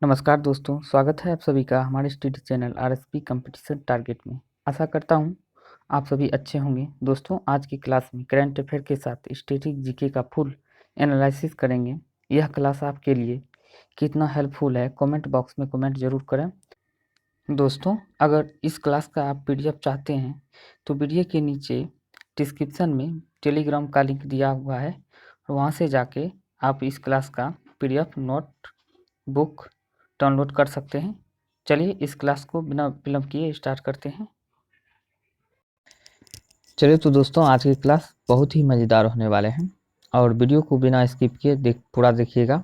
नमस्कार दोस्तों, स्वागत है आप सभी का हमारे study channel RSP competition target में। आशा करता हूँ आप सभी अच्छे होंगे। दोस्तों, आज की क्लास में करंट अफेयर के साथ स्टैटिक जीके का फुल एनालिसिस करेंगे। यह क्लास आपके लिए कितना हेल्पफुल है, कमेंट बॉक्स में कमेंट जरूर करें। दोस्तों, अगर इस क्लास का आप पीडीएफ चाहते हैं तो वीडियो के नीचे डिस्क्रिप्शन में टेलीग्राम का लिंक दिया हुआ है, वहाँ से जाके आप इस क्लास का पीडीएफ नोट बुक डाउनलोड कर सकते हैं। चलिए इस क्लास को बिना विलंब किए स्टार्ट करते हैं। चलिए तो दोस्तों, आज की क्लास बहुत ही मज़ेदार होने वाले हैं और वीडियो को बिना स्किप किए पूरा देखिएगा।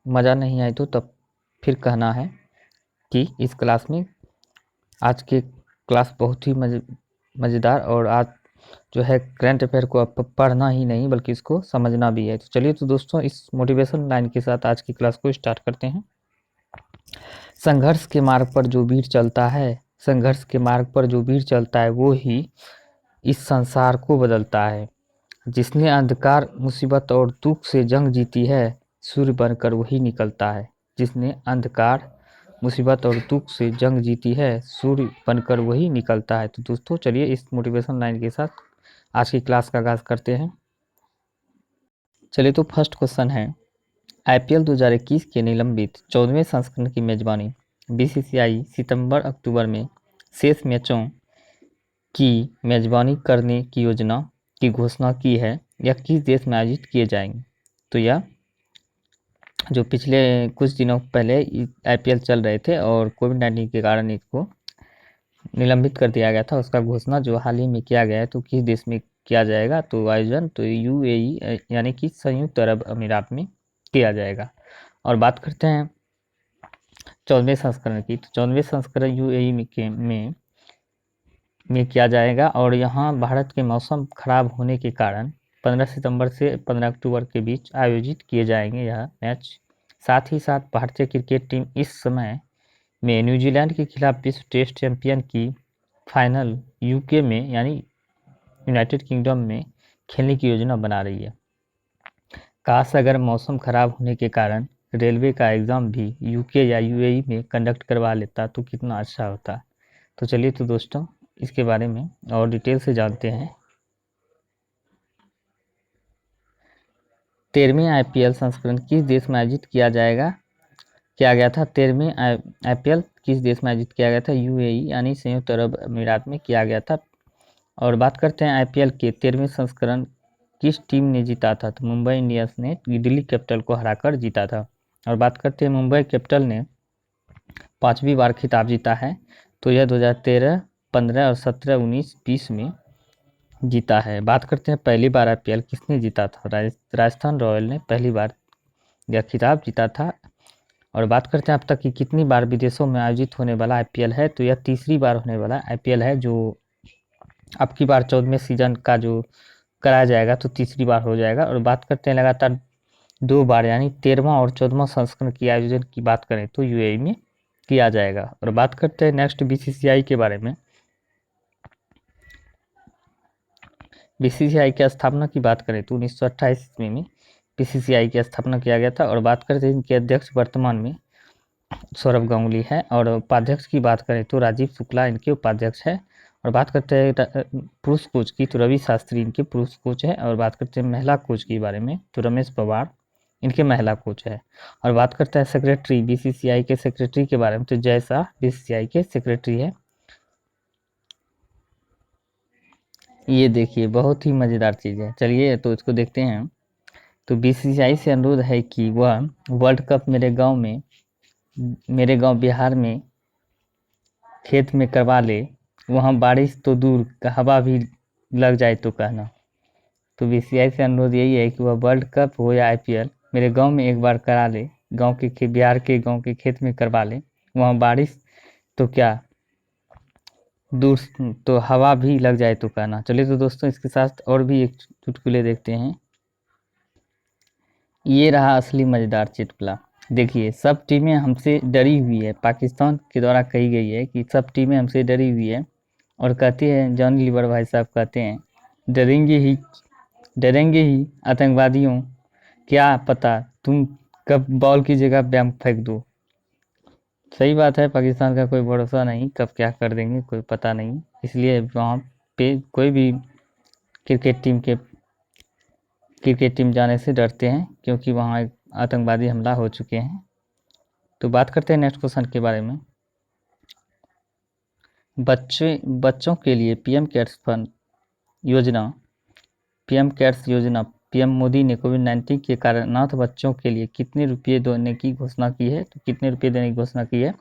मज़ा नहीं आए तो तब फिर कहना है कि इस क्लास में आज की क्लास बहुत ही मज़ेदार और आज जो है करंट अफेयर को आप पढ़ना ही नहीं बल्कि इसको समझना भी है। तो चलिए तो दोस्तों, इस मोटिवेशन लाइन के साथ आज की क्लास को स्टार्ट करते हैं। संघर्ष के मार्ग पर जो वीर चलता है, संघर्ष के मार्ग पर जो वीर चलता है वो ही इस संसार को बदलता है। जिसने अंधकार, मुसीबत और दुख से जंग जीती है, सूर्य बनकर वही निकलता है। जिसने अंधकार, मुसीबत और दुख से जंग जीती है, सूर्य बनकर वही निकलता है। तो दोस्तों, चलिए इस मोटिवेशन लाइन के साथ आज की क्लास का आगाज करते हैं। चलिए तो फर्स्ट क्वेश्चन है, आईपीएल 2021 के निलंबित 14वें संस्करण की मेजबानी बीसीसीआई सितंबर अक्टूबर में शेष मैचों की मेजबानी करने की योजना की घोषणा की है। यह किस देश में आयोजित किए जाएंगे? तो यह जो पिछले कुछ दिनों पहले आईपीएल चल रहे थे और कोविड-19 के कारण इसको निलंबित कर दिया गया था, उसका घोषणा जो हाल ही में किया गया है। तो किस देश में किया जाएगा? तो आयोजन तो यूएई यानी कि संयुक्त अरब अमीरात में किया जाएगा। और बात करते हैं 14वें संस्करण की, तो 14वें संस्करण यूएई में किया जाएगा और यहाँ भारत के मौसम खराब होने के कारण 15 सितंबर से 15 अक्टूबर के बीच आयोजित किए जाएंगे यह मैच। साथ ही साथ भारतीय क्रिकेट टीम इस समय में न्यूजीलैंड के खिलाफ विश्व टेस्ट चैंपियन की फाइनल यूके में यानी यूनाइटेड किंगडम में खेलने की योजना बना रही है। काश अगर मौसम खराब होने के कारण रेलवे का एग्ज़ाम भी यूके या यूएई में कंडक्ट करवा लेता तो कितना अच्छा होता। तो चलिए तो दोस्तों, इसके बारे में और डिटेल से जानते हैं। 13वें आईपीएल संस्करण किस देश में आयोजित किया गया था? 13वें आईपीएल किस देश में आयोजित किया गया था? यूएई यानी संयुक्त अरब अमीरात में किया गया था। और बात करते हैं आईपीएल के 13वें संस्करण किस टीम ने जीता था? तो मुंबई इंडियंस ने दिल्ली कैपिटल को हराकर जीता था। और बात करते हैं मुंबई कैपिटल ने 5वीं बार खिताब जीता है, तो यह 2013, 15 और 17, 19, 20 में जीता है। बात करते हैं पहली बार आईपीएल किसने जीता था? राजस्थान रॉयल ने पहली बार यह खिताब जीता था। और बात करते हैं अब तक कि कितनी बार विदेशों में आयोजित होने वाला आईपीएल है, तो यह तीसरी बार होने वाला आईपीएल है, जो अब की बार 14वें सीजन का जो कराया जाएगा तो तीसरी बार हो जाएगा। और बात करते हैं लगातार 2 बार यानी 13वां और 14वां संस्करण की आयोजन की बात करें तो यूएई में किया जाएगा। और बात करते हैं नेक्स्ट बीसीसीआई के बारे में। बीसीसीआई की स्थापना की बात करें तो 1928 ईस्वी में बीसीसीआई की स्थापना किया गया था। और बात करते हैं इनके अध्यक्ष वर्तमान में सौरभ गांगुली है। और उपाध्यक्ष की बात करें तो राजीव शुक्ला इनके उपाध्यक्ष है। और बात करते हैं पुरुष कोच की तो रवि शास्त्री इनके पुरुष कोच है। और बात करते हैं महिला कोच के बारे में तो रमेश पवार इनके महिला कोच है। और बात करते हैं सेक्रेटरी बीसीसीआई के सेक्रेटरी के बारे में तो जय शाह बीसीसीआई के सेक्रेटरी है। ये देखिए बहुत ही मज़ेदार चीज़ है। चलिए तो इसको देखते हैं। तो बीसीसीआई से अनुरोध है कि वह वर्ल्ड कप मेरे गांव बिहार में खेत में करवा ले, वहाँ बारिश तो दूर हवा भी लग जाए तो कहना। तो बीसीसीआई से अनुरोध यही है कि वह वर्ल्ड कप हो या आईपीएल मेरे गांव में एक बार करा ले, बिहार के गांव के खेत में करवा ले, वहाँ बारिश तो क्या दूर तो हवा भी लग जाए तो कहना। चलिए तो दोस्तों, इसके साथ और भी एक चुटकुले देखते हैं। ये रहा असली मज़ेदार चुटकुला। देखिए, सब टीमें हमसे डरी हुई है, पाकिस्तान के द्वारा कही गई है कि सब टीमें हमसे डरी हुई है और कहते हैं, जॉन लीवर भाई साहब कहते हैं, डरेंगे ही आतंकवादियों, क्या पता तुम कब बॉल की जगह बम फेंक दो। सही बात है, पाकिस्तान का कोई भरोसा नहीं, कब क्या कर देंगे कोई पता नहीं, इसलिए वहाँ पे कोई भी क्रिकेट टीम के क्रिकेट टीम जाने से डरते हैं, क्योंकि वहाँ एक आतंकवादी हमला हो चुके हैं। तो बात करते हैं नेक्स्ट क्वेश्चन के बारे में। बच्चों के लिए पीएम केयर्स फंड योजना पीएम केयर्स योजना पीएम मोदी ने कोविड-19 के कारण अनाथ बच्चों के लिए कितने रुपये देने की घोषणा की है? तो कितने रुपये देने की घोषणा की है?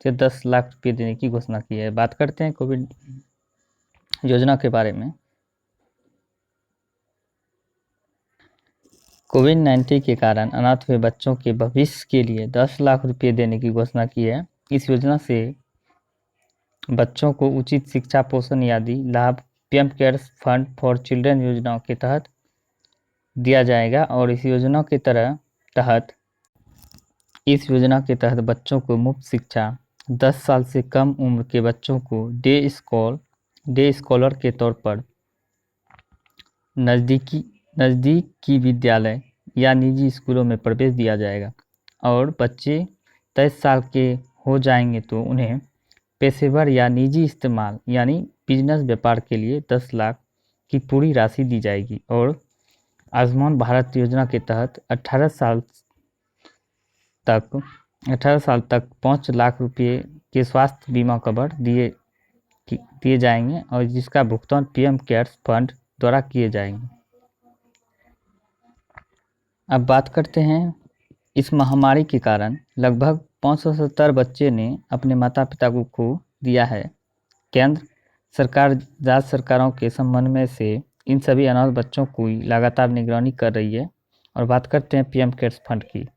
तो 10 लाख रुपये देने की घोषणा की है। बात करते हैं कोविड योजना के बारे में। कोविड-19 के कारण अनाथ हुए बच्चों के भविष्य के लिए 10 लाख रुपये देने की घोषणा की है। इस योजना से बच्चों को उचित शिक्षा, पोषण आदि लाभ PM cares fund for children योजना के तहत दिया जाएगा। और इस योजना के तहत बच्चों को मुफ्त शिक्षा, 10 साल से कम उम्र के बच्चों को डे स्कॉलर के तौर पर नज़दीकी विद्यालय या निजी स्कूलों में प्रवेश दिया जाएगा। और बच्चे 23 साल के हो जाएंगे तो उन्हें पेशेवर या निजी इस्तेमाल यानी बिजनेस व्यापार के लिए 10 लाख की पूरी राशि दी जाएगी। और आयुष्मान भारत योजना के तहत 18 साल तक 5 लाख रुपये के स्वास्थ्य बीमा कवर दिए जाएंगे, और जिसका भुगतान पीएम केयर्स फंड द्वारा किए जाएंगे। अब बात करते हैं, इस महामारी के कारण लगभग 570 बच्चे ने अपने माता पिता को खो दिया है। केंद्र सरकार राज्य सरकारों के समन्वय से इन सभी अनाथ बच्चों की लगातार निगरानी कर रही है। और बात करते हैं पीएम केयर्स फंड की।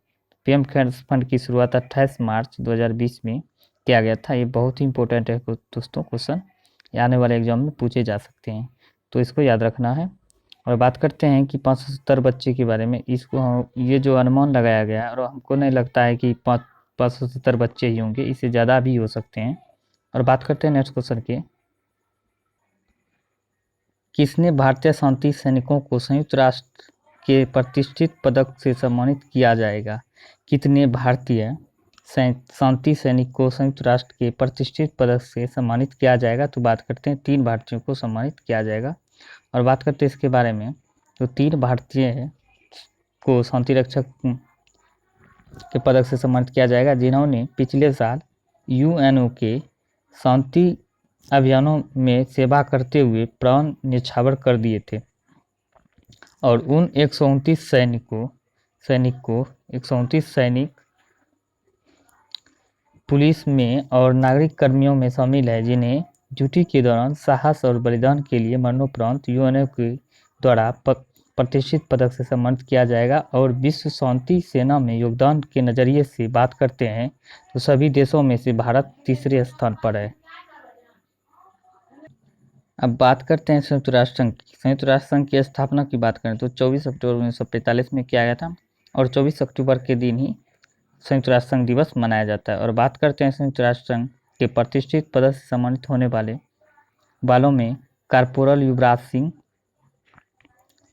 पीएम केयर्स फंड की शुरुआत 28 मार्च 2020 में किया गया था। ये बहुत ही इंपॉर्टेंट है दोस्तों, क्वेश्चन आने वाले एग्जाम में पूछे जा सकते हैं, तो इसको याद रखना है। और बात करते हैं कि 570 बच्चे के बारे में। ये जो अनुमान लगाया गया है, और हमको नहीं लगता है कि 570 बच्चे ही होंगे, इससे ज़्यादा भी हो सकते हैं। और बात करते हैं नेक्स्ट क्वेश्चन के, किसने भारतीय शांति सैनिकों को संयुक्त राष्ट्र के प्रतिष्ठित पदक से सम्मानित किया जाएगा? कितने भारतीय शांति सैनिक को संयुक्त राष्ट्र के प्रतिष्ठित पदक से सम्मानित किया जाएगा? तो बात करते हैं 3 भारतीयों को सम्मानित किया जाएगा। और बात करते हैं इसके बारे में, तो 3 भारतीय को शांति रक्षक के पदक से सम्मानित किया जाएगा, जिन्होंने पिछले साल यूएनओ के शांति अभियानों में सेवा करते हुए प्राण न्यौछावर कर दिए थे। और उन 129 सैनिक पुलिस में और नागरिक कर्मियों में शामिल है, जिन्हें ड्यूटी के दौरान साहस और बलिदान के लिए मरणोपरांत यूएनओ के द्वारा प्रतिष्ठित पदक से सम्मानित किया जाएगा। और विश्व शांति सेना में योगदान के नज़रिए से बात करते हैं तो सभी देशों में से भारत तीसरे स्थान पर है। अब बात करते हैं संयुक्त राष्ट्र संघ की। संयुक्त राष्ट्र संघ की स्थापना की बात करें तो 24 अक्टूबर 1945 में किया गया था, और 24 अक्टूबर के दिन ही संयुक्त राष्ट्र संघ दिवस मनाया जाता है। और बात करते हैं संयुक्त राष्ट्र संघ के प्रतिष्ठित पदक से सम्मानित होने वालों में कॉर्पोरल युवराज सिंह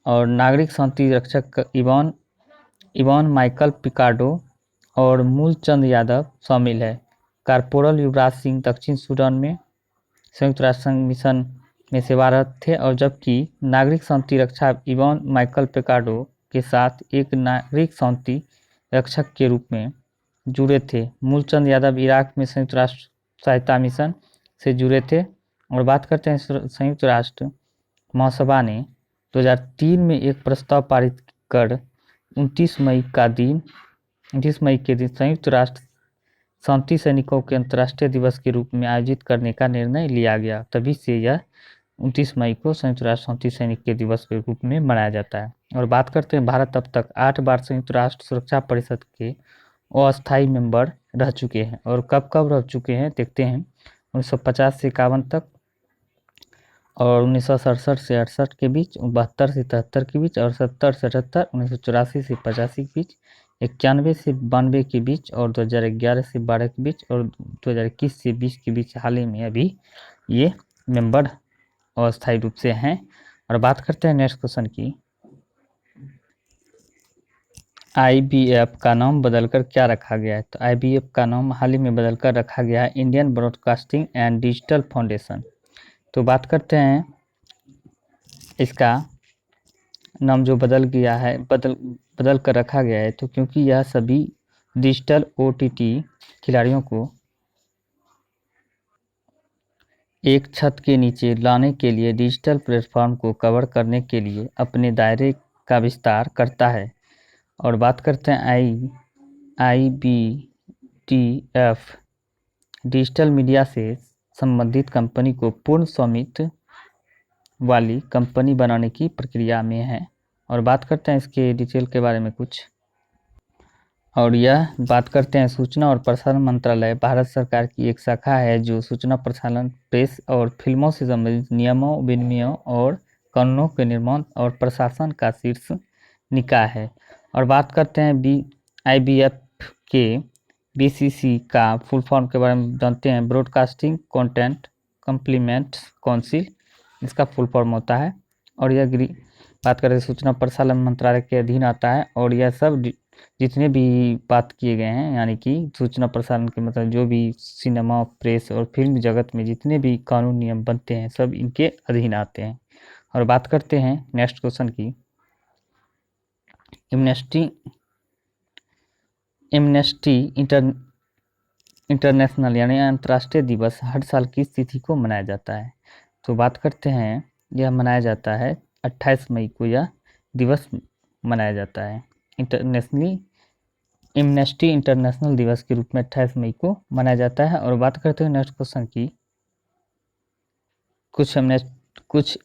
और नागरिक शांति रक्षक इवान माइकल पिकार्डो और मूलचंद यादव शामिल है। कॉर्पोरल युवराज सिंह दक्षिण सूडान में संयुक्त राष्ट्र संघ मिशन में सेवारत थे, और जबकि नागरिक शांति रक्षक इवान माइकल पिकार्डो के साथ एक नागरिक शांति रक्षक के रूप में जुड़े थे। मूलचंद यादव इराक में संयुक्त राष्ट्र सहायता मिशन से जुड़े थे। और बात करते हैं, संयुक्त राष्ट्र महासभा ने 2003 में एक प्रस्ताव पारित कर 29 मई के दिन संयुक्त राष्ट्र शांति सैनिकों के अंतर्राष्ट्रीय दिवस के रूप में आयोजित करने का निर्णय लिया गया। तभी से यह 29 मई को संयुक्त राष्ट्र शांति सैनिक के दिवस के रूप में मनाया जाता है। और बात करते हैं, भारत अब तक 8 बार संयुक्त राष्ट्र सुरक्षा परिषद के अस्थायी मेंबर रह चुके हैं। और कब कब रह चुके हैं देखते हैं, 1950 से 51 तक, और 1967 से 68 के बीच, 72 से 73 के बीच, और 70 से 78, 1984 से 85 के बीच, 91 से 92 के बीच, और 2011 से 12 के बीच, और 2021 से 20 के बीच हाल ही में अभी ये मेंबर अस्थायी रूप से हैं। और बात करते हैं नेक्स्ट क्वेश्चन की, IBF का नाम बदलकर क्या रखा गया है? तो IBF का नाम हाल ही में बदलकर रखा गया है Indian broadcasting and digital foundation. तो बात करते हैं इसका नाम जो बदल गया है, बदल कर रखा गया है, तो क्योंकि यह सभी डिजिटल OTT खिलाड़ियों को एक छत के नीचे लाने के लिए डिजिटल प्लेटफॉर्म को कवर करने के लिए अपने दायरे का विस्तार करता है। और बात करते हैं IBTF डिजिटल मीडिया से संबंधित कंपनी को पूर्ण स्वामित्व वाली कंपनी बनाने की प्रक्रिया में है। और बात करते हैं इसके डिटेल के बारे में कुछ, और यह बात करते हैं सूचना और प्रसारण मंत्रालय भारत सरकार की एक शाखा है जो सूचना प्रसारण, प्रेस और फिल्मों से संबंधित नियमों, विनियमों और कानूनों के निर्माण और प्रशासन का शीर्ष निकाय है। और बात करते हैं IBF के BCC का फुल फॉर्म के बारे में जानते हैं। ब्रॉडकास्टिंग कंटेंट कम्प्लीमेंट काउंसिल इसका फुल फॉर्म होता है। और यह बात करें सूचना प्रसारण मंत्रालय के अधीन आता है। और यह सब जितने भी बात किए गए हैं, यानी कि सूचना प्रसारण के मतलब जो भी सिनेमा, प्रेस और फिल्म जगत में जितने भी कानून नियम बनते हैं सब इनके अधीन आते हैं। और बात करते हैं नेक्स्ट क्वेश्चन की, एमनेस्टी इंटरनेशनल यानी अंतर्राष्ट्रीय दिवस हर साल किस तिथि को मनाया जाता है? तो बात करते हैं, यह मनाया जाता है 28 मई को यह दिवस मनाया जाता है। एमनेस्टी इंटरनेशनल दिवस के रूप में 28 मई को मनाया जाता है। और बात करते हैं नेक्स्ट क्वेश्चन की, कुछ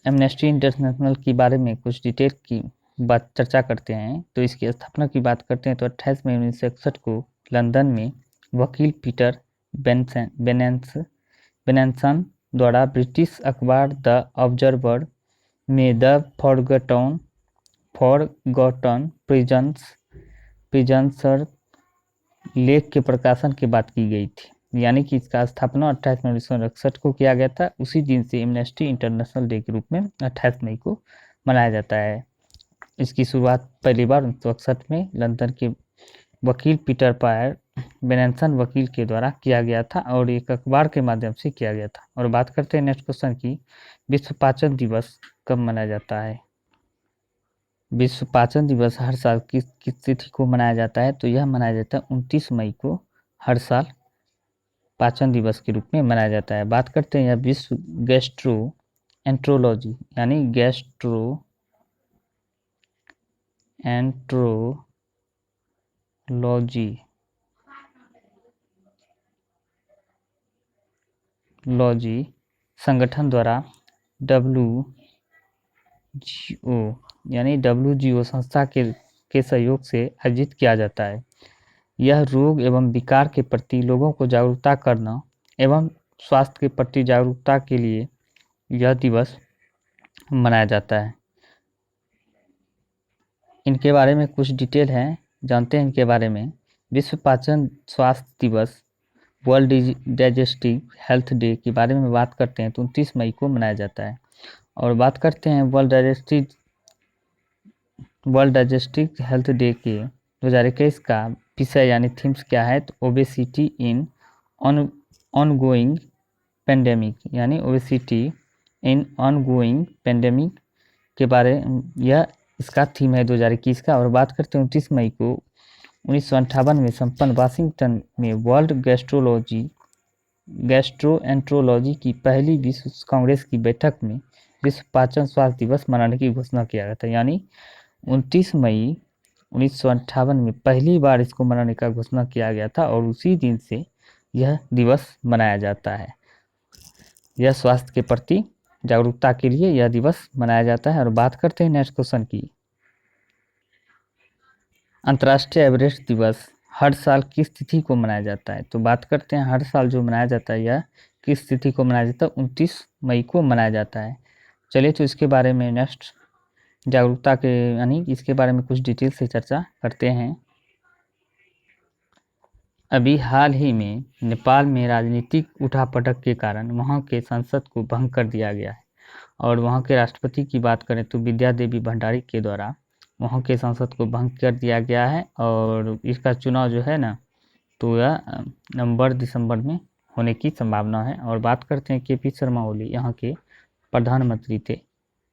एमनेस्टी इंटरनेशनल के बारे में कुछ डिटेल की बात चर्चा करते हैं। तो इसकी स्थापना की बात करते हैं तो 28 मई 1961 को लंदन में वकील पीटर बेनेंसन द्वारा ब्रिटिश अखबार द ऑब्जर्वर में द फॉरगॉटन प्रिजन्सर लेख के प्रकाशन के बाद की गई थी। यानी कि इसका स्थापना 28 मई 1961 को किया गया था। उसी दिन से एमनेस्टी इंटरनेशनल डे के रूप में 28 मई को मनाया जाता है। इसकी शुरुआत पहली बार 1961 में लंदन के वकील पीटर पायर बेनेंसन वकील के द्वारा किया गया था और एक अखबार के माध्यम से किया गया था। और बात करते हैं नेक्स्ट क्वेश्चन की, विश्व पाचन दिवस कब मनाया जाता है? विश्व पाचन दिवस हर साल किस तिथि को मनाया जाता है? तो यह मनाया जाता है 29 मई को हर साल पाचन दिवस के रूप में मनाया जाता है। बात करते हैं यह विश्व गैस्ट्रो एंट्रोलॉजी यानी लॉजी संगठन द्वारा WGO संस्था के सहयोग से आयोजित किया जाता है। यह रोग एवं विकार के प्रति लोगों को जागरूकता करना एवं स्वास्थ्य के प्रति जागरूकता के लिए यह दिवस मनाया जाता है। इनके बारे में कुछ डिटेल है, जानते हैं इनके बारे में। विश्व पाचन स्वास्थ्य दिवस वर्ल्ड डाइजेस्टिव हेल्थ डे के बारे में बात करते हैं तो 29 मई को मनाया जाता है। और बात करते हैं वर्ल्ड डाइजेस्टिव हेल्थ डे के 2021 का विषय यानी थीम्स क्या है? तो ओबेसिटी इन ऑनगोइंग पेंडेमिक यानी ओबेसिटी इन ऑनगोइंग पेंडेमिक के बारे यह इसका थीम है 2021 का। और बात करते हैं 29 मई को 1958 में संपन्न वाशिंगटन में वर्ल्ड गैस्ट्रोएंट्रोलॉजी की पहली विश्व कांग्रेस की बैठक में विश्व पाचन स्वास्थ्य दिवस मनाने की घोषणा किया गया था। यानी 29 मई 1958 में पहली बार इसको मनाने का घोषणा किया गया था और उसी दिन से यह दिवस मनाया जाता है। यह स्वास्थ्य के प्रति जागरूकता के लिए यह दिवस मनाया जाता है। और बात करते हैं नेक्स्ट क्वेश्चन की, अंतर्राष्ट्रीय एवरेस्ट दिवस हर साल किस तिथि को मनाया जाता है? तो बात करते हैं हर साल जो मनाया जाता है यह किस तिथि को मनाया जाता है? 29 मई को मनाया जाता है। चलिए तो इसके बारे में नेक्स्ट जागरूकता के यानी इसके बारे में कुछ डिटेल से चर्चा करते हैं। अभी हाल ही में नेपाल में राजनीतिक उठापटक के कारण वहां के संसद को भंग कर दिया गया है। और वहां के राष्ट्रपति की बात करें तो विद्या देवी भंडारी के द्वारा वहाँ के सांसद को भंग कर दिया गया है और इसका चुनाव जो है ना तो यह नवंबर दिसंबर में होने की संभावना है। और बात करते हैं केपी शर्मा ओली, यहाँ के प्रधानमंत्री थे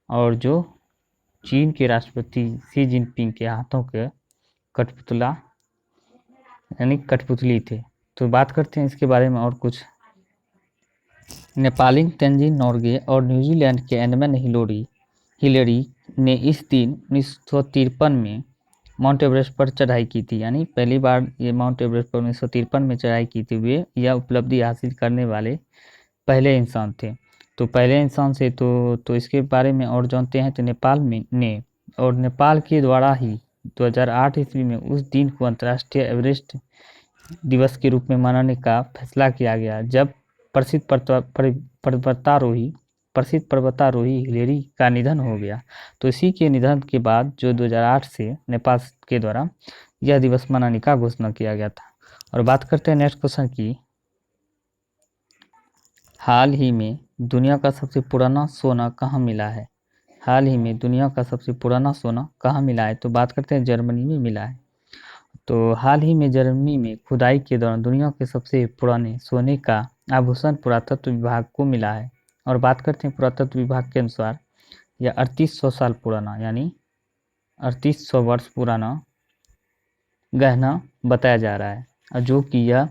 और जो चीन के राष्ट्रपति शी जिनपिंग के हाथों के कठपुतला यानी कठपुतली थे। तो बात करते हैं इसके बारे में और कुछ। नेपाली तेंजिन नोर्गे और न्यूजीलैंड के एडमंड हिलेरी ने इस दिन 1953 में माउंट एवरेस्ट पर चढ़ाई की थी, यानी पहली बार ये माउंट एवरेस्ट पर 1953 में चढ़ाई की थी। वे यह उपलब्धि हासिल करने वाले पहले इंसान थे। तो पहले इंसान से तो इसके बारे में और जानते हैं। तो नेपाल के द्वारा ही 2008 ईस्वी में उस दिन को अंतर्राष्ट्रीय एवरेस्ट दिवस के रूप में मनाने का फैसला किया गया, जब प्रसिद्ध पर्वतारोही हिलेरी का निधन हो गया। तो इसी के निधन के बाद जो 2008 से नेपाल के द्वारा यह दिवस मनाने का घोषणा किया गया था। और बात करते हैं नेक्स्ट क्वेश्चन की। हाल ही में दुनिया का सबसे पुराना सोना कहाँ मिला है? हाल ही में दुनिया का सबसे पुराना सोना कहाँ मिला है? तो बात करते हैं जर्मनी में मिला है। तो हाल ही में जर्मनी में खुदाई के दौरान दुनिया के सबसे पुराने सोने का आभूषण पुरातत्व विभाग को मिला है। और बात करते हैं पुरातत्व विभाग के अनुसार यह 3800 साल पुराना यानी 3800 वर्ष पुराना गहना बताया जा रहा है, और जो कि यह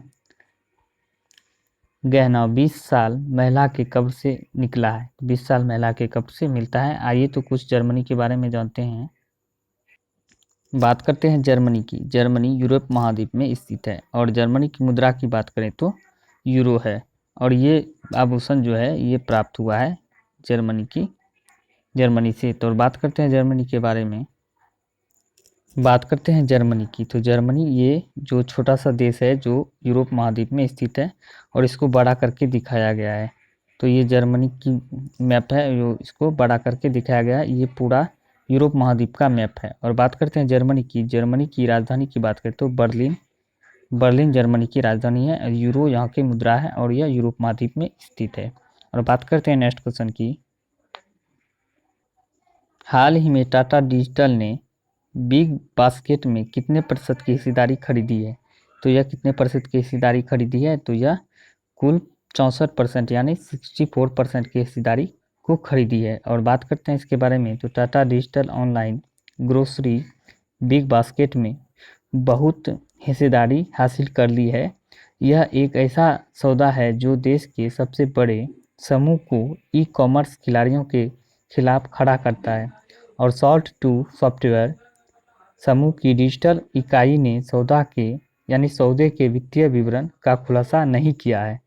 गहना 20 साल महिला के कब्र से निकला है। 20 साल महिला के कब्र से मिलता है। आइए तो कुछ जर्मनी के बारे में जानते हैं। बात करते हैं जर्मनी की। जर्मनी यूरोप महाद्वीप में स्थित है और जर्मनी की मुद्रा की बात करें तो यूरो है। और ये आभूषण जो है ये प्राप्त हुआ है जर्मनी से। तो बात करते हैं जर्मनी के बारे में। बात करते हैं जर्मनी की। तो जर्मनी ये जो छोटा सा देश है जो यूरोप महाद्वीप में स्थित है और इसको बड़ा करके दिखाया गया है। तो ये जर्मनी की मैप है, जो इसको बड़ा करके दिखाया गया है। ये पूरा यूरोप महाद्वीप का मैप है। और बात करते हैं जर्मनी की। जर्मनी की राजधानी की बात करें तो बर्लिन जर्मनी की राजधानी है। यूरो यहाँ की मुद्रा है और यह यूरोप महाद्वीप में स्थित है। और बात करते हैं नेक्स्ट क्वेश्चन की। हाल ही में टाटा डिजिटल ने बिग बास्केट में कितने प्रतिशत की हिस्सेदारी खरीदी है? तो यह कितने प्रतिशत की हिस्सेदारी खरीदी है? तो यह कुल 64% यानी 64% की हिस्सेदारी को खरीदी है। और बात करते हैं इसके बारे में। तो Tata digital online grocery big basket में बहुत हिस्सेदारी हासिल कर ली है। यह एक ऐसा सौदा है जो देश के सबसे बड़े समूह को ई कॉमर्स खिलाड़ियों के खिलाफ खड़ा करता है। और सॉल्ट टू सॉफ्टवेयर समूह की डिजिटल इकाई ने सौदे के वित्तीय विवरण का खुलासा नहीं किया है।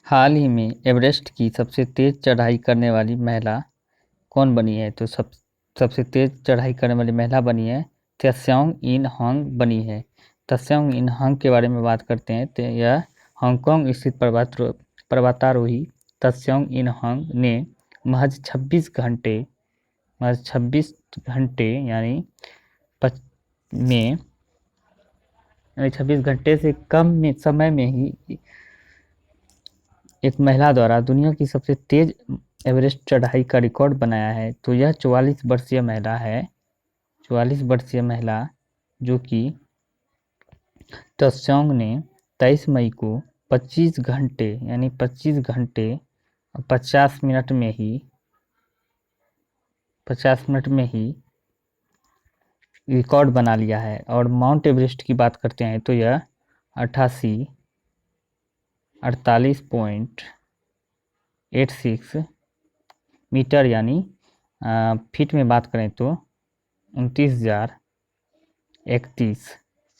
हाल ही में एवरेस्ट की सबसे तेज चढ़ाई करने वाली महिला कौन बनी है? तो सबसे तेज चढ़ाई करने वाली महिला बनी है त्सांग इन हांग बनी है। त्सांग इन हांग के बारे में बात करते हैं तो यह हांगकांग स्थित पर्वतारोही त्सांग इन हांग ने महज 26 घंटे यानी 26 घंटे से कम में समय में ही एक महिला द्वारा दुनिया की सबसे तेज एवरेस्ट चढ़ाई का रिकॉर्ड बनाया है। तो यह 44 वर्षीय महिला है, 44 वर्षीय महिला जो कि त्सांग ने 23 मई को 25 घंटे यानी 25 घंटे 50 मिनट में ही रिकॉर्ड बना लिया है। और माउंट एवरेस्ट की बात करते हैं तो यह 48.86 मीटर यानी फीट में बात करें तो 29,031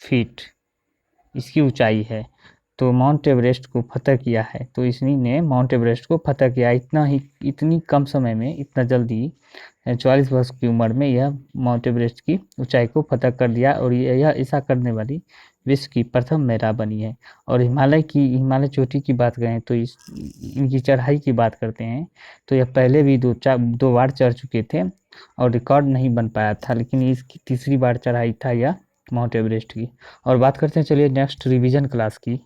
फीट इसकी ऊंचाई है। तो माउंट एवरेस्ट को फतह किया है। तो इसी ने माउंट एवरेस्ट को फतह किया इतनी कम समय में, इतना जल्दी 44 वर्ष की उम्र में यह माउंट एवरेस्ट की ऊंचाई को फतह कर दिया। और यह ऐसा करने वाली विश्व की प्रथम महिला बनी है। और हिमालय चोटी की बात करें तो इनकी चढ़ाई की बात करते हैं तो यह पहले भी दो बार चढ़ चुके थे और रिकॉर्ड नहीं बन पाया था, लेकिन इसकी तीसरी बार चढ़ाई था यह माउंट एवरेस्ट की। और बात करते हैं चलिए नेक्स्ट रिवीजन क्लास की।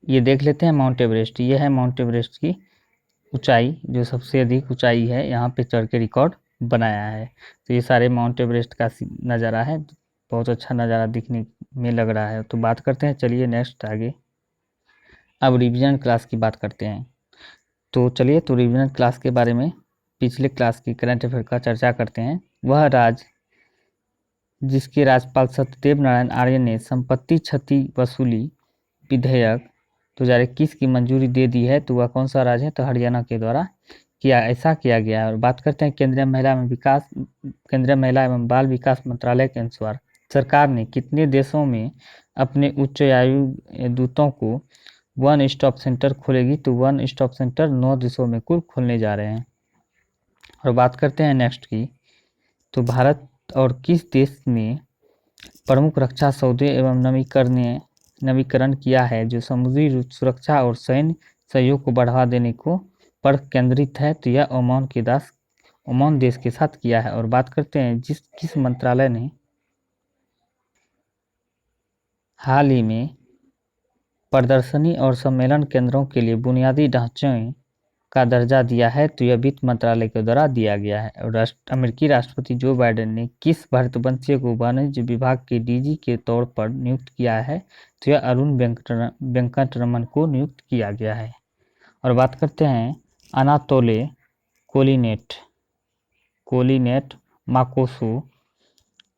ये देख लेते हैं माउंट एवरेस्ट। ये है माउंट एवरेस्ट की ऊंचाई, जो सबसे अधिक ऊंचाई है यहाँ पे चढ़ के रिकॉर्ड बनाया है। तो ये सारे माउंट एवरेस्ट का नज़ारा है, बहुत अच्छा नज़ारा दिखने में लग रहा है। तो बात करते हैं, चलिए नेक्स्ट आगे अब रिवीजन क्लास की बात करते हैं। तो चलिए, तो रिवीजन क्लास के बारे में पिछले क्लास की करंट अफेयर का चर्चा करते हैं। वह राज्य जिसके राज्यपाल सत्यदेव नारायण आर्य ने संपत्ति क्षति वसूली विधेयक 2021 की मंजूरी दे दी है, तो वह कौन सा राज्य है? तो हरियाणा के द्वारा ऐसा किया गया है। और बात करते हैं केंद्रीय महिला एवं बाल विकास मंत्रालय के अनुसार सरकार ने कितने देशों में अपने उच्चायुक्त दूतों को वन स्टॉप सेंटर खोलेगी? तो वन स्टॉप सेंटर 9 देशों में कुल खोलने जा रहे हैं। और बात करते हैं नेक्स्ट की, तो भारत और किस देश ने प्रमुख रक्षा सौदे एवं नवीकरण किया है जो समुद्री सुरक्षा और सैन्य सहयोग को बढ़ावा देने को पर केंद्रित है? तो यह ओमान देश के साथ किया है। और बात करते हैं किस मंत्रालय ने हाल ही में प्रदर्शनी और सम्मेलन केंद्रों के लिए बुनियादी ढांचे का दर्जा दिया है? तो यह वित्त मंत्रालय के द्वारा दिया गया है। और अमेरिकी राष्ट्रपति जो बाइडेन ने किस भारतवंशी को वाणिज्य विभाग के डीजी के तौर पर नियुक्त किया है? तो यह अरुण वेंकटरमन को नियुक्त किया गया है। और बात करते हैं अनातोले कोलिनेट माकोसो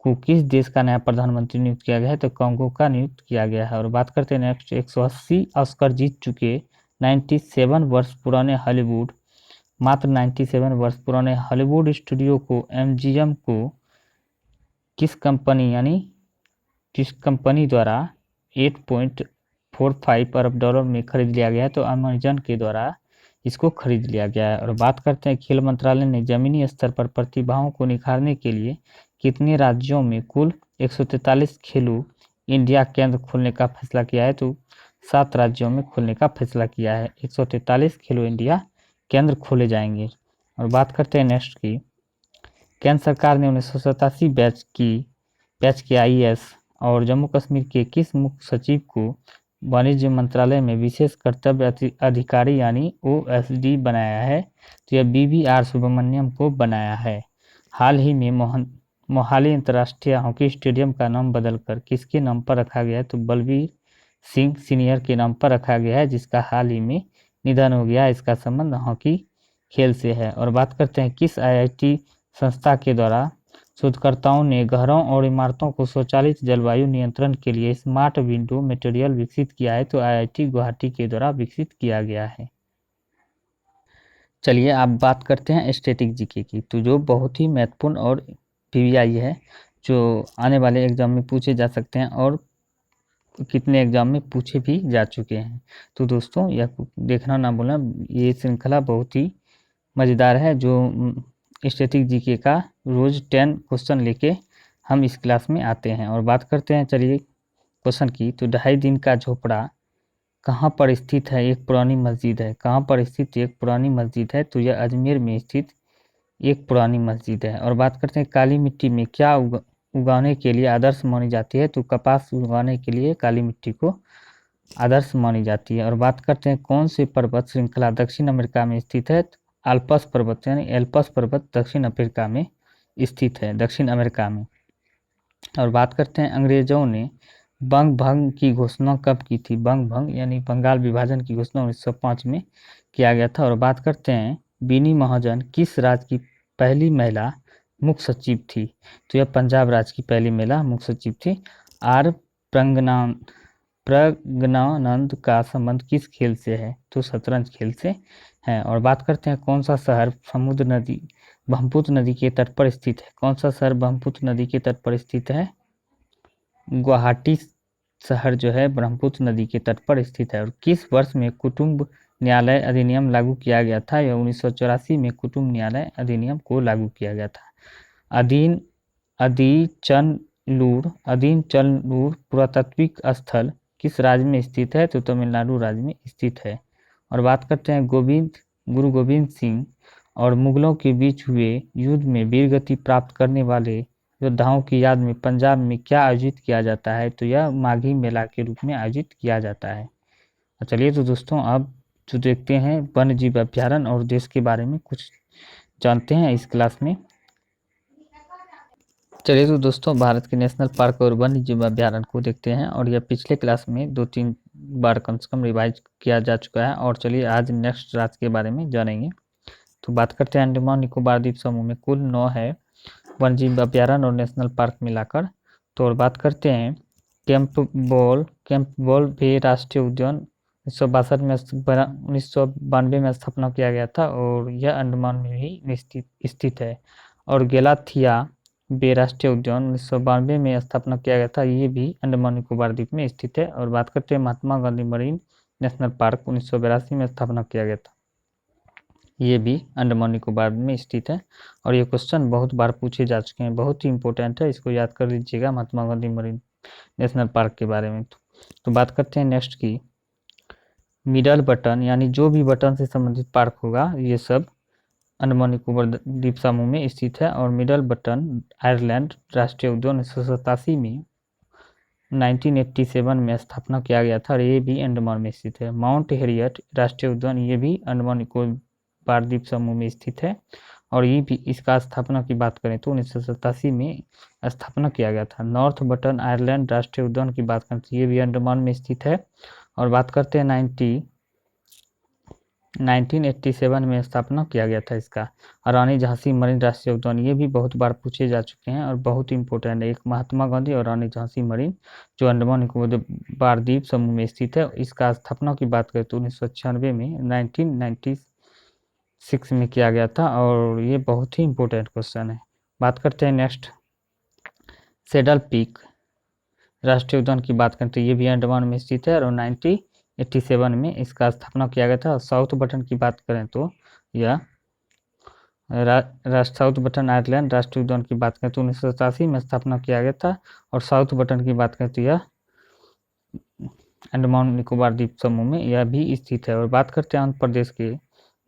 को किस देश का नया प्रधानमंत्री नियुक्त किया गया है? तो कांगो का नियुक्त किया गया है। और बात करते हैं नेक्स्ट, 180 ऑस्कर जीत चुके 97 वर्ष पुराने हॉलीवुड स्टूडियो को MGM को किस कंपनी द्वारा 8.45 अरब डॉलर में खरीद लिया गया है? तो अमेजन के द्वारा इसको खरीद लिया गया है। और बात करते हैं खेल मंत्रालय ने जमीनी स्तर पर प्रतिभाओं को निखारने के लिए कितने राज्यों में कुल 143 खेलो इंडिया केंद्र खोलने का फैसला किया है? तो 7 राज्यों में खोलने का फैसला किया है। 143 खेलो इंडिया केंद्र खोले जाएंगे। और बात करते हैं नेक्स्ट की, केंद्र सरकार ने 1987 बैच के IAS और जम्मू कश्मीर के किस मुख्य सचिव को वाणिज्य मंत्रालय में विशेष कर्तव्य अधिकारी यानी OSD बनाया है? तो यह BVR सुब्रमण्यम को बनाया है। हाल ही में मोहाली अंतर्राष्ट्रीय हॉकी स्टेडियम का नाम बदलकर किसके नाम पर रखा गया है? तो बलबीर सिंह सीनियर के नाम पर रखा गया है, जिसका हाल ही में निधन हो गया। इसका संबंध हॉकी खेल से है। और बात करते हैं किस IIT संस्था के द्वारा शोधकर्ताओं ने घरों और इमारतों को स्वचालित जलवायु नियंत्रण के लिए स्मार्ट विंडो मटेरियल विकसित किया है? तो IIT गुवाहाटी के द्वारा विकसित किया गया है। चलिए अब बात करते हैं स्टैटिक जीके की, तो जो बहुत ही महत्वपूर्ण और PVI है, जो आने वाले एग्जाम में पूछे जा सकते हैं और कितने एग्जाम में पूछे भी जा चुके हैं। तो दोस्तों यह देखना ना भूलना, ये श्रृंखला बहुत ही मज़ेदार है, जो स्टैटिक जीके का रोज़ 10 क्वेश्चन लेके हम इस क्लास में आते हैं। और बात करते हैं चलिए क्वेश्चन की, तो 2.5 दिन का झोपड़ा कहाँ पर स्थित है? एक पुरानी मस्जिद है। कहाँ पर स्थित एक पुरानी मस्जिद है? तो यह अजमेर में स्थित एक पुरानी मस्जिद है। और बात करते हैं काली मिट्टी में क्या उगाने के लिए आदर्श मानी जाती है? तो कपास उगाने के लिए काली मिट्टी को आदर्श मानी जाती है। और बात करते हैं कौन से पर्वत श्रृंखला दक्षिण अमेरिका में स्थित है? अल्पस पर्वत यानी एल्पस पर्वत दक्षिण अफ्रीका में स्थित है, दक्षिण अमेरिका में। और बात करते हैं अंग्रेजों ने बंग भंग की घोषणा कब की थी? बंग भंग यानी बंगाल विभाजन की घोषणा 1905 में किया गया था। और बात करते हैं बीनी महाजन किस राज्य की पहली महिला मुख्य सचिव थी? तो यह पंजाब राज्य की पहली महिला मुख्य सचिव थी। आर प्रज्ञानंद का संबंध किस खेल से है? तो शतरंज खेल से है। और बात करते हैं कौन सा शहर ब्रह्मपुत्र नदी के तट पर स्थित है? कौन सा शहर ब्रह्मपुत्र नदी के तट पर स्थित है? गुवाहाटी शहर जो है ब्रह्मपुत्र नदी के तट पर स्थित है। और किस वर्ष में कुटुंब न्यायालय अधिनियम लागू किया गया था? यह 1984 में कुटुंब न्यायालय अधिनियम को लागू किया गया था। अदीचनलूर पुरातात्विक स्थल किस राज्य में स्थित है? तो तमिलनाडु राज्य में स्थित है। और बात करते हैं गुरु गोविंद सिंह और मुगलों के बीच हुए युद्ध में वीरगति प्राप्त करने वाले योद्धाओं की याद में पंजाब में क्या आयोजित किया जाता है? तो यह माघी मेला के रूप में आयोजित किया जाता है। चलिए तो दोस्तों अब जो देखते हैं वन्य जीव अभ्यारण्य और देश के बारे में कुछ जानते हैं इस क्लास में। चलिए तो दोस्तों भारत के नेशनल पार्क और वन्य जीव अभ्यारण्य को देखते हैं, और यह पिछले क्लास में 2-3 बार कम से कम रिवाइज किया जा चुका है। और चलिए आज नेक्स्ट राज्य के बारे में जानेंगे। तो बात करते हैं अंडमान निकोबार द्वीप समूह में कुल 9 है वन्य जीव अभ्यारण्य और नेशनल पार्क मिलाकर। तो और बात करते हैं कैंपबेल बे राष्ट्रीय उद्यान 1992 में स्थापना किया गया था और यह अंडमान में ही स्थित है। और गेलाथिया बे राष्ट्रीय उद्यान 1992 में स्थापना किया गया था, ये भी अंडमान निकोबार द्वीप में स्थित है। और बात करते हैं Mahatma Gandhi marine national park 1982 में स्थापना किया गया था, ये भी अंडमान निकोबार में स्थित है। और ये क्वेश्चन बहुत बार पूछे जा चुके हैं, बहुत ही इंपॉर्टेंट है, इसको याद कर लीजिएगा Mahatma Gandhi marine national park के बारे में। तो बात करते हैं नेक्स्ट की मिडल बटन, यानी जो भी बटन से संबंधित पार्क होगा ये सब अंडमान निकोबार द्वीप समूह में स्थित है। और मिडल बटन आयरलैंड राष्ट्रीय उद्यान 1987 में 1987 में स्थापना किया गया था और ये भी अंडमान में स्थित है। माउंट हेरियट राष्ट्रीय उद्यान ये भी अंडमान निकोबार द्वीप समूह में स्थित है और ये भी इसका स्थापना की बात करें तो 1987 में स्थापना किया गया था। नॉर्थ बटन आयरलैंड राष्ट्रीय उद्यान की बात करें तो ये भी अंडमान में स्थित है। और बात करते हैं 1987 में स्थापना किया गया था इसका। रानी झांसी मरीन राष्ट्रीय उद्यान ये भी बहुत बार पूछे जा चुके हैं और बहुत इंपॉर्टेंट है। एक महात्मा गांधी और रानी झांसी मरीन जो अंडमान निकोबार द्वीप समूह में स्थित है, इसका स्थापना की बात करें तो 1996 में 1996 में किया गया था और ये बहुत ही इंपॉर्टेंट क्वेश्चन है। बात करते हैं नेक्स्ट सेडल पीक राष्ट्रीय उद्यान की बात करें तो ये भी अंडमान में स्थित है और 1987 में इसका स्थापना किया गया था। साउथ बटन की बात करें तो यह साउथ बटन आयरलैंड राष्ट्रीय उद्यान की बात करें तो 1987 में स्थापना किया गया था और साउथ बटन की बात करें तो यह अंडमान निकोबार द्वीप समूह में यह भी स्थित है। और बात करते हैं आंध्र प्रदेश के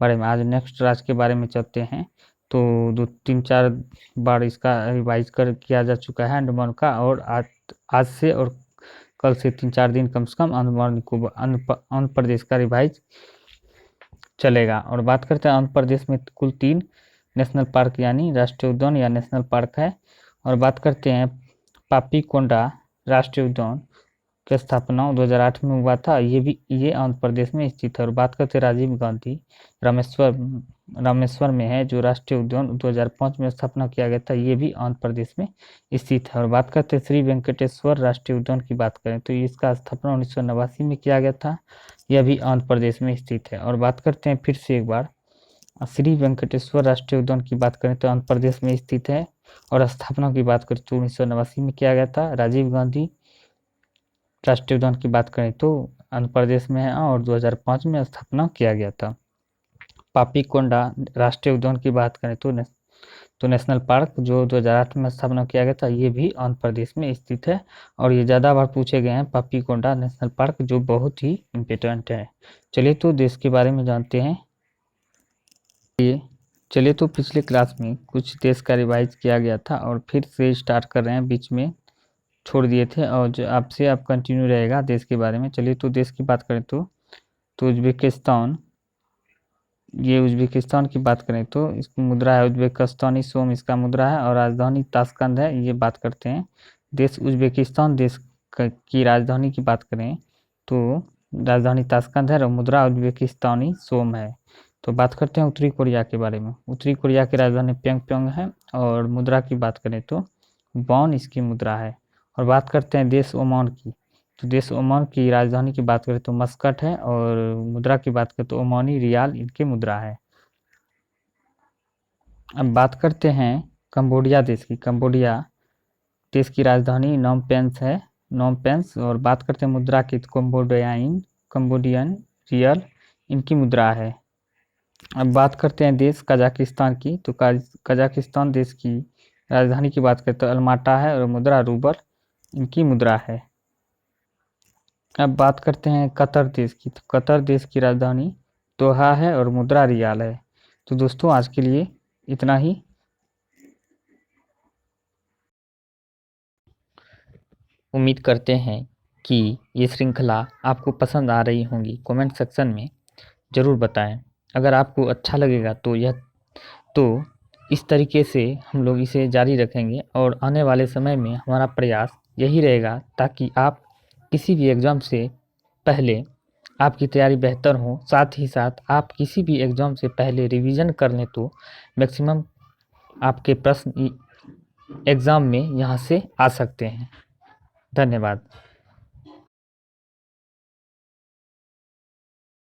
बारे में, आज नेक्स्ट राज्य के बारे में चलते हैं। तो 2-3-4 बार इसका रिवाइज किया जा चुका है अंडमान का, और आज से और कल से 3-4 दिन कम से कम अंडमान निकोबार आंध्र प्रदेश का रिवाइज चलेगा। और बात करते हैं आंध्र प्रदेश में कुल 3 नेशनल पार्क यानी राष्ट्रीय उद्यान या नेशनल पार्क है। और बात करते हैं पापीकोंडा राष्ट्रीय उद्यान की स्थापना 2008 में हुआ था, ये आंध्र प्रदेश में स्थित है। और बात करते हैं राजीव गांधी रामेश्वर में है जो राष्ट्रीय उद्यान 2005 में स्थापना किया गया था, ये भी आंध्र प्रदेश में स्थित है। और बात करते हैं श्री वेंकटेश्वर राष्ट्रीय उद्यान की बात करें तो इसका स्थापना 1989 में किया गया था, यह भी आंध्र प्रदेश में स्थित है। और बात करते हैं फिर से एक बार श्री वेंकटेश्वर राष्ट्रीय उद्यान की बात करें तो आंध्र प्रदेश में स्थित है और स्थापना की बात करें तो 1989 में किया गया था। राजीव गांधी राष्ट्रीय उद्यान की बात करें तो आंध्र प्रदेश में है और 2005 में स्थापना किया गया था। पापीकोंडा राष्ट्रीय उद्यान की बात करें तो नेशनल पार्क जो 2008 में स्थापना किया गया था, ये भी आंध्र प्रदेश में स्थित है। और ये ज़्यादा बार पूछे गए हैं पापीकोंडा नेशनल पार्क, जो बहुत ही इम्पोर्टेंट है। चलिए तो देश के बारे में जानते हैं। चलिए तो पिछले क्लास में कुछ देश का रिवाइज किया गया था और फिर से स्टार्ट कर रहे हैं, बीच में छोड़ दिए थे और जो आपसे अब कंटिन्यू रहेगा देश के बारे में। चलिए तो देश की बात करें तो उज्बेकिस्तान, ये उज्बेकिस्तान की बात करें तो इसकी मुद्रा है उज्बेकिस्तानी सोम, इसका मुद्रा है और राजधानी ताशकंद है। ये बात करते हैं देश उज्बेकिस्तान देश की राजधानी की बात करें तो राजधानी ताशकंद है और मुद्रा उज्बेकिस्तानी सोम है। तो बात करते हैं उत्तरी कोरिया के बारे में। उत्तरी कोरिया की राजधानी प्योंगयांग है और मुद्रा की बात करें तो वॉन इसकी मुद्रा है। और बात करते हैं देश ओमान की, तो देश ओमान की राजधानी की बात करें तो मस्कट है और मुद्रा की बात करें तो ओमानी रियाल इनकी मुद्रा है। अब बात करते हैं कंबोडिया देश की। कंबोडिया देश की राजधानी नोमपेंस है, नोमपेंस। और बात करते हैं मुद्रा की तो कंबोडियन रियल इनकी मुद्रा है। अब बात करते हैं देश कजाकिस्तान की, तो कजाकिस्तान देश की राजधानी की बात करें तो अलमाटा है और मुद्रा रूबल इनकी मुद्रा है। अब बात करते हैं कतर देश की, तो कतर देश की राजधानी दोहा है और मुद्रा रियाल है। तो दोस्तों आज के लिए इतना ही। उम्मीद करते हैं कि ये श्रृंखला आपको पसंद आ रही होंगी। कमेंट सेक्शन में ज़रूर बताएं। अगर आपको अच्छा लगेगा तो इस तरीके से हम लोग इसे जारी रखेंगे और आने वाले समय में हमारा प्रयास यही रहेगा ताकि आप किसी भी एग्ज़ाम से पहले आपकी तैयारी बेहतर हो, साथ ही साथ आप किसी भी एग्ज़ाम से पहले रिवीजन कर लें तो मैक्सिमम आपके प्रश्न एग्ज़ाम में यहाँ से आ सकते हैं। धन्यवाद।